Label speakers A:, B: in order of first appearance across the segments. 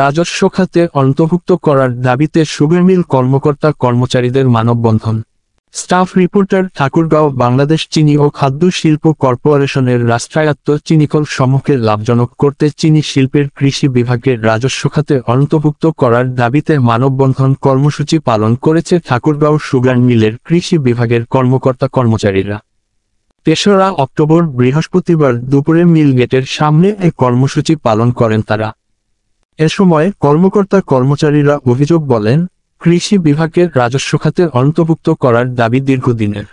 A: রাজস্ব খাতে অন্তর্ভুক্ত করার দাবিতে সুগার মিল কর্মকর্তা কর্মচারীদের মানববন্ধন। স্টাফ রিপোর্টার ঠাকুরগাঁও বাংলাদেশ চিনি ও খাদ্য শিল্প কর্পোরেশনের রাষ্ট্রায়ত্ত চিনিকল সমূহকে লাভজনক করতে চিনি শিল্পের কৃষি বিভাগের রাজস্ব খাতে অন্তর্ভুক্ত করার দাবিতে মানববন্ধন কর্মসূচি পালন করেছে ঠাকুরগাঁও সুগার মিলের কৃষি বিভাগের কর্মকর্তা কর্মচারীরা। ৩রা অক্টোবর বৃহস্পতিবার দুপুরে মিল গেটের সামনে এই কর্মসূচি পালন করেন তারা। এ সময় কর্মকর্তা কর্মচারীরা অভিযোগ বলেন, কৃষি বিভাগের রাজস্ব খাতে অন্তর্ভুক্ত করার দাবি দীর্ঘদিনের।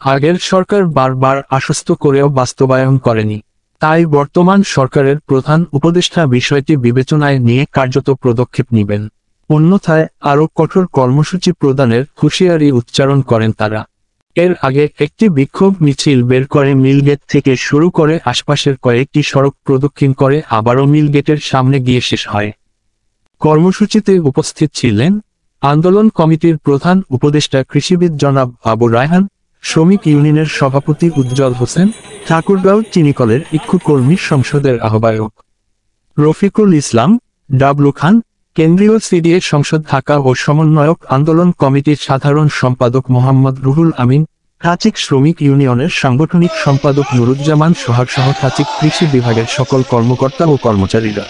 A: আগের সরকার বারবার আশ্বস্ত করেও বাস্তবায়ন করেনি। তাই বর্তমান সরকারের প্রধান উপদেষ্টা বিষয়টি বিবেচনায় নিয়ে কার্যত পদক্ষেপ নেবেন, অন্যথায় আরও কঠোর কর্মসূচি প্রদানের হুঁশিয়ারি উচ্চারণ করেন তারা। এর আগে একটি বিক্ষোভ মিছিল বের করে মিলগেট থেকে শুরু করে আশপাশের কয়েকটি সড়ক প্রদক্ষিণ করে আবারও মিলগেটের সামনে গিয়ে শেষ হয়। কর্মসূচিতে উপস্থিত ছিলেন আন্দোলন কমিটির প্রধান উপদেষ্টা কৃষিবিদ জনাব আবু রায়হান, শ্রমিক ইউনিয়নের সভাপতি উজ্জ্বল হোসেন, ঠাকুরগাঁও চিনিকলের ইক্ষু কর্মী সংসদের আহ্বায়ক রফিকুল ইসলাম, ডাবলু খান, কেন্দ্রীয় সিডিএ সংসদ ঢাকা ও সমন্বয়ক আন্দোলন কমিটির সাধারণ সম্পাদক মোহাম্মদ রুহুল আমিন, কাচিক শ্রমিক ইউনিয়নের সাংগঠনিক সম্পাদক নুরুজ্জামান সোহাগ সহ কাচিক কৃষি বিভাগের সকল কর্মকর্তা ও কর্মচারীরা।